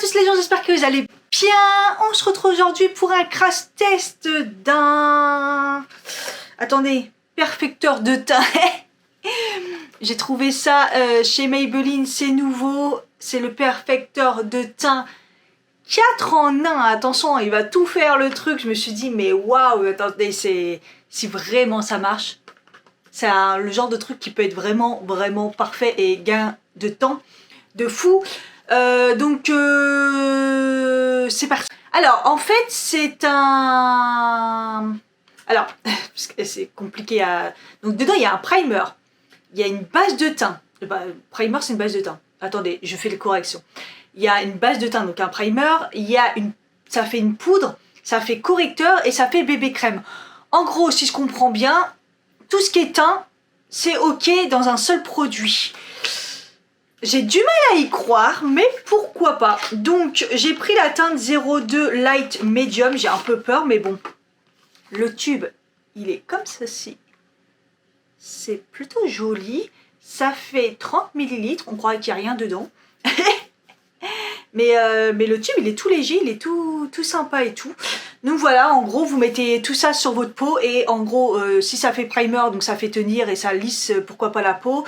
tous les gens, j'espère que vous allez bien. On se retrouve aujourd'hui pour un crash test d'un... Attendez, perfecteur de teint. J'ai trouvé ça chez Maybelline, c'est nouveau. C'est le perfecteur de teint 4 en 1. Attention, il va tout faire le truc. Je me suis dit, mais waouh, attendez, si vraiment ça marche. C'est le genre de truc qui peut être vraiment parfait et gain de temps de fou. C'est parti. Alors en fait c'est un... Alors parce que c'est compliqué à... Donc dedans il y a un primer, il y a une base de teint. Primer c'est une base de teint. Attendez, je fais les corrections. Il y a une base de teint, donc un primer, il y a une... ça fait une poudre, ça fait correcteur et ça fait bébé crème. En gros, si je comprends bien, tout ce qui est teint, c'est ok dans un seul produit. J'ai du mal à y croire, mais pourquoi pas. Donc, j'ai pris la teinte 02 Light Medium. J'ai un peu peur, mais bon. Le tube, il est comme ceci. C'est plutôt joli. Ça fait 30 ml. On croirait qu'il n'y a rien dedans. mais le tube, il est tout léger, il est tout sympa et tout. Donc voilà, en gros, vous mettez tout ça sur votre peau. Et en gros, si ça fait primer, donc ça fait tenir et ça lisse, pourquoi pas la peau.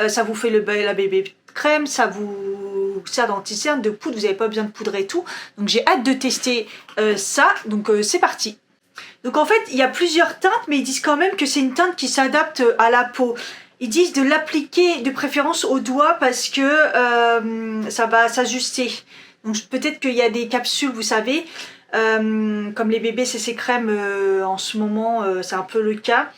Ça vous fait la bébé crème, ça vous sert d'anti-cerne, de poudre, vous n'avez pas besoin de poudre et tout. Donc j'ai hâte de tester ça, donc c'est parti. Donc en fait, il y a plusieurs teintes, mais ils disent quand même que c'est une teinte qui s'adapte à la peau. Ils disent de l'appliquer de préférence au doigt parce que ça va s'ajuster. Donc peut-être qu'il y a des capsules, vous savez, comme les bébés CC crème en ce moment, c'est un peu le cas.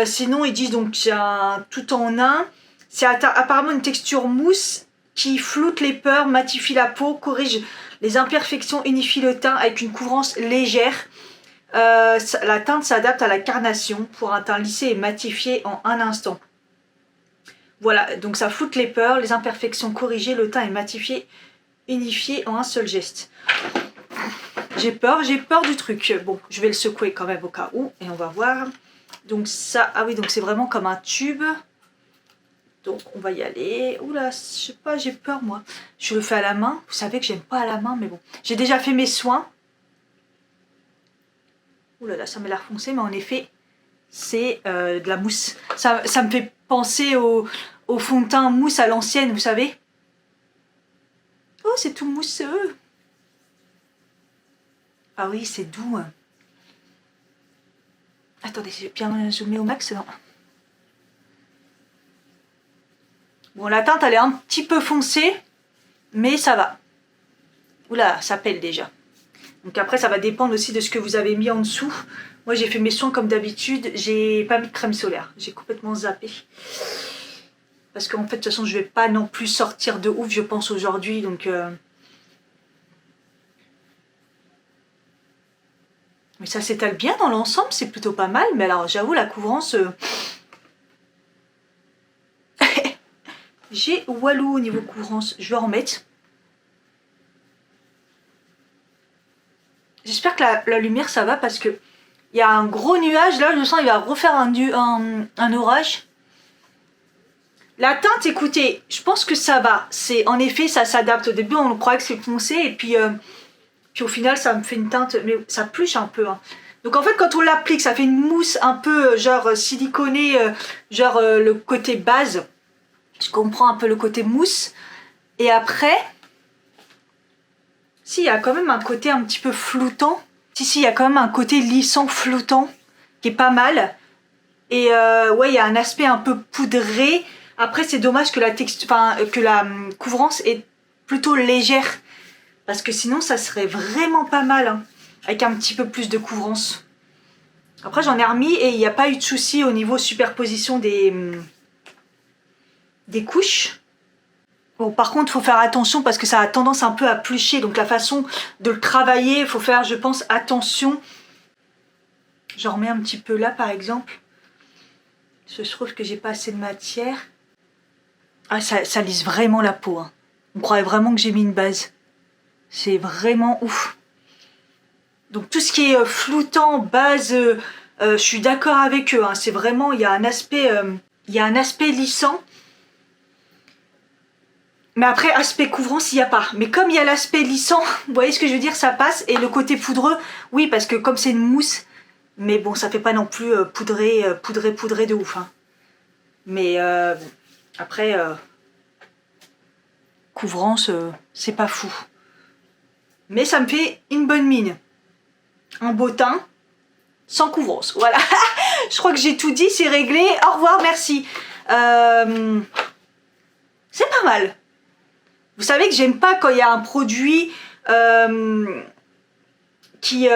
Sinon, ils disent donc j'ai un tout en un. C'est apparemment une texture mousse qui floute les pores, matifie la peau, corrige les imperfections, unifie le teint avec une couvrance légère. La teinte s'adapte à la carnation pour un teint lissé et matifié en un instant. Voilà, donc ça floute les pores, les imperfections corrigées, le teint est matifié, unifié en un seul geste. J'ai peur du truc. Bon, je vais le secouer quand même au cas où et on va voir. Donc ça, ah oui, donc c'est vraiment comme un tube. Donc on va y aller. Oula, je sais pas, j'ai peur moi. Je le fais à la main. Vous savez que j'aime pas à la main, mais bon. J'ai déjà fait mes soins. Oula, là, ça m'a l'air foncé, mais en effet, c'est de la mousse. Ça me fait penser au fond de teint mousse à l'ancienne, vous savez. Oh, c'est tout mousseux. Ah oui, c'est doux. Attendez, j'ai bien zoomé au max, non? Bon, la teinte, elle est un petit peu foncée, mais ça va. Oula, ça pèle déjà. Donc après, ça va dépendre aussi de ce que vous avez mis en dessous. Moi, j'ai fait mes soins comme d'habitude. J'ai pas mis de crème solaire. J'ai complètement zappé. Parce qu'en fait, de toute façon, je vais pas non plus sortir de ouf, je pense, aujourd'hui. Donc... Mais ça s'étale bien dans l'ensemble, c'est plutôt pas mal. Mais alors, j'avoue, la couvrance... J'ai Walou au niveau couvrance, je vais en mettre. J'espère que la lumière ça va parce que il y a un gros nuage là, je sens qu'il va refaire un orage. La teinte, écoutez, je pense que ça va. En effet, ça s'adapte. Au début, on croyait que c'est foncé et puis au final, ça me fait une teinte, mais ça pluche un peu. Hein. Donc en fait, quand on l'applique, ça fait une mousse un peu genre siliconée, genre le côté base. Je comprends un peu le côté mousse. Et après, si, il y a quand même un côté un petit peu floutant. Si, il y a quand même un côté lissant, floutant, qui est pas mal. Et ouais, il y a un aspect un peu poudré. Après, c'est dommage que la couvrance est plutôt légère. Parce que sinon, ça serait vraiment pas mal. Hein, avec un petit peu plus de couvrance. Après, j'en ai remis et il n'y a pas eu de souci au niveau superposition des couches. Bon, par contre, il faut faire attention parce que ça a tendance un peu à plucher. Donc la façon de le travailler, il faut faire, je pense, attention. J'en remets un petit peu là, par exemple. Je trouve que j'ai pas assez de matière. Ah, ça lisse vraiment la peau. Hein. On croirait vraiment que j'ai mis une base. C'est vraiment ouf. Donc tout ce qui est floutant, base, je suis d'accord avec eux. Hein. C'est vraiment, il y a un aspect lissant. Mais après, aspect couvrance, il n'y a pas. Mais comme il y a l'aspect lissant, vous voyez ce que je veux dire, ça passe. Et le côté poudreux, oui, parce que comme c'est une mousse, mais bon, ça fait pas non plus poudré de ouf. Hein. Mais bon, après, couvrance, c'est pas fou. Mais ça me fait une bonne mine. Un beau teint, sans couvrance. Voilà. Je crois que j'ai tout dit, c'est réglé. Au revoir, merci. C'est pas mal. Vous savez que j'aime pas quand il y a un produit qui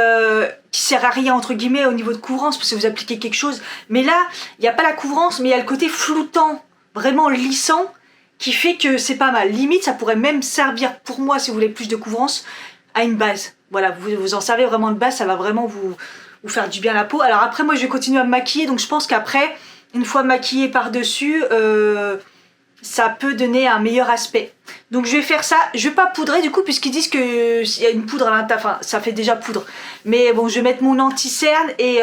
sert à rien entre guillemets au niveau de couvrance parce que vous appliquez quelque chose. Mais là, il n'y a pas la couvrance, mais il y a le côté floutant, vraiment lissant, qui fait que c'est pas mal. Limite, ça pourrait même servir pour moi, si vous voulez plus de couvrance, à une base. Voilà, vous en servez vraiment de base, ça va vraiment vous faire du bien à la peau. Alors après, moi, je vais continuer à me maquiller, donc je pense qu'après, une fois maquillée par-dessus, ça peut donner un meilleur aspect. Donc je vais faire ça, je vais pas poudrer du coup puisqu'ils disent qu'il y a une poudre à l'intérieur, enfin ça fait déjà poudre. Mais bon, je vais mettre mon anti-cerne et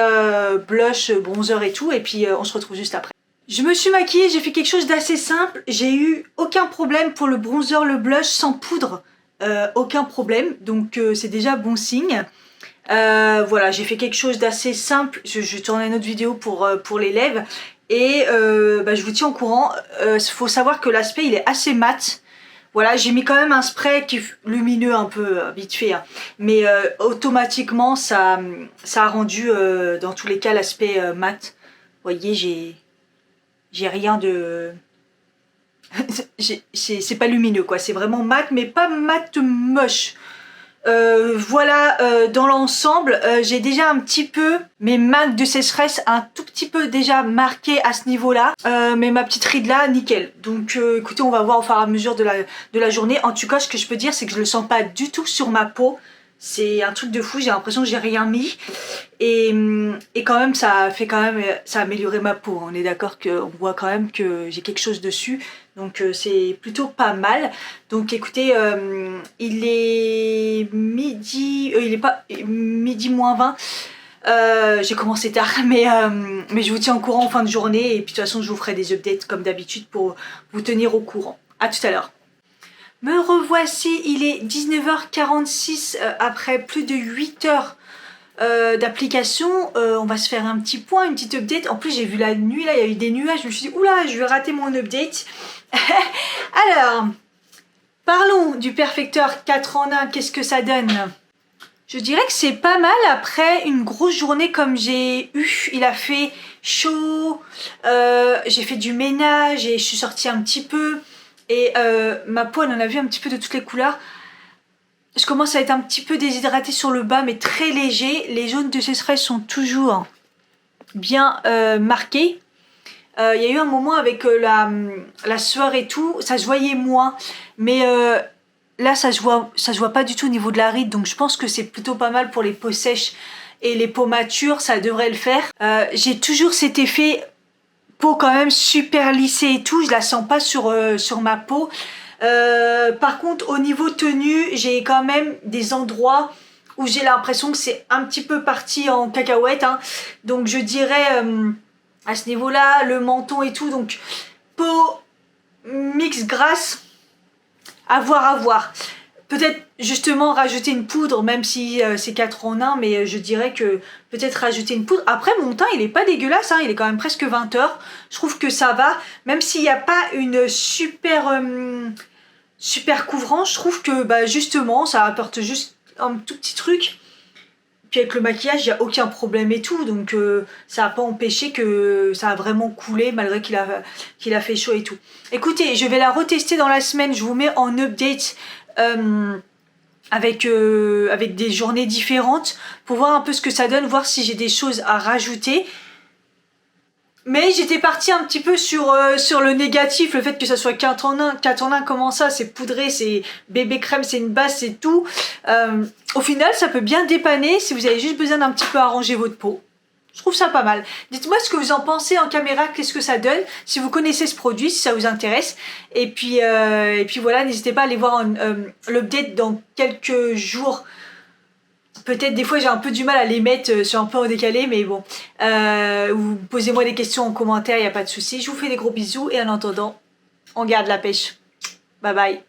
blush, bronzer et tout et puis on se retrouve juste après. Je me suis maquillée, j'ai fait quelque chose d'assez simple, j'ai eu aucun problème pour le bronzer, le blush sans poudre, aucun problème, donc c'est déjà bon signe. Voilà, j'ai fait quelque chose d'assez simple, je tourne une autre vidéo pour les lèvres. Et je vous tiens au courant, faut savoir que l'aspect il est assez mat. Voilà, j'ai mis quand même un spray qui est lumineux un peu, vite fait. Hein. Mais automatiquement, ça a rendu dans tous les cas l'aspect mat. Vous voyez, j'ai rien de... c'est pas lumineux quoi, c'est vraiment mat, mais pas mat moche. Voilà, dans l'ensemble, j'ai déjà un petit peu mes marques de sécheresse un tout petit peu déjà marquées à ce niveau-là. Mais ma petite ride là, nickel. Donc écoutez, on va voir au fur et à mesure de la journée. En tout cas, ce que je peux dire, c'est que je le sens pas du tout sur ma peau. C'est un truc de fou, j'ai l'impression que j'ai rien mis. Et quand même, ça a amélioré ma peau. On est d'accord qu'on voit quand même que j'ai quelque chose dessus. Donc c'est plutôt pas mal. Donc écoutez, il est midi, il est pas midi moins 20. J'ai commencé tard, mais je vous tiens au courant en fin de journée. Et puis de toute façon, je vous ferai des updates comme d'habitude pour vous tenir au courant. À tout à l'heure. Me revoici, il est 19h46 après plus de 8 heures d'application. On va se faire un petit point, une petite update. En plus, j'ai vu la nuit, là, il y a eu des nuages. Je me suis dit, oula, je vais rater mon update. Alors, parlons du perfecteur 4 en 1. Qu'est-ce que ça donne? Je dirais que c'est pas mal après une grosse journée comme j'ai eu. Il a fait chaud, j'ai fait du ménage et je suis sortie un petit peu. Et ma peau, elle en a vu un petit peu de toutes les couleurs. Je commence à être un petit peu déshydratée sur le bas, mais très léger. Les zones de sécheresse sont toujours bien marquées. Il y a eu un moment avec la sueur et tout, ça se voyait moins. Mais là, ça se voit pas du tout au niveau de la ride. Donc je pense que c'est plutôt pas mal pour les peaux sèches et les peaux matures. Ça devrait le faire. J'ai toujours cet effet... peau quand même super lissée et tout, je la sens pas sur ma peau. Par contre au niveau tenue, j'ai quand même des endroits où j'ai l'impression que c'est un petit peu parti en cacahuète. Hein. Donc je dirais à ce niveau là, le menton et tout, donc peau mix grasse, à voir. Peut-être justement rajouter une poudre, même si c'est 4 en 1, mais je dirais que peut-être rajouter une poudre. Après, mon teint, il est pas dégueulasse, hein, il est quand même presque 20 heures. Je trouve que ça va, même s'il n'y a pas une super couvrance, je trouve que justement, ça apporte juste un tout petit truc. Puis avec le maquillage, il n'y a aucun problème et tout, donc ça n'a pas empêché que ça a vraiment coulé malgré qu'il a fait chaud et tout. Écoutez, je vais la retester dans la semaine, je vous mets en update avec des journées différentes pour voir un peu ce que ça donne, voir si j'ai des choses à rajouter. Mais j'étais partie un petit peu sur le négatif, le fait que ça soit 4 en 1. 4 en 1, comment ça? C'est poudré, c'est bébé crème, c'est une base, c'est tout. Au final, ça peut bien dépanner si vous avez juste besoin d'un petit peu arranger votre peau. Je trouve ça pas mal. Dites-moi ce que vous en pensez en caméra, qu'est-ce que ça donne, si vous connaissez ce produit, si ça vous intéresse. Et puis voilà, n'hésitez pas à aller voir l'update dans quelques jours. Peut-être des fois j'ai un peu du mal à les mettre, je suis un peu en décalé, mais bon. Vous posez-moi des questions en commentaire, il n'y a pas de souci. Je vous fais des gros bisous et en attendant, on garde la pêche. Bye bye.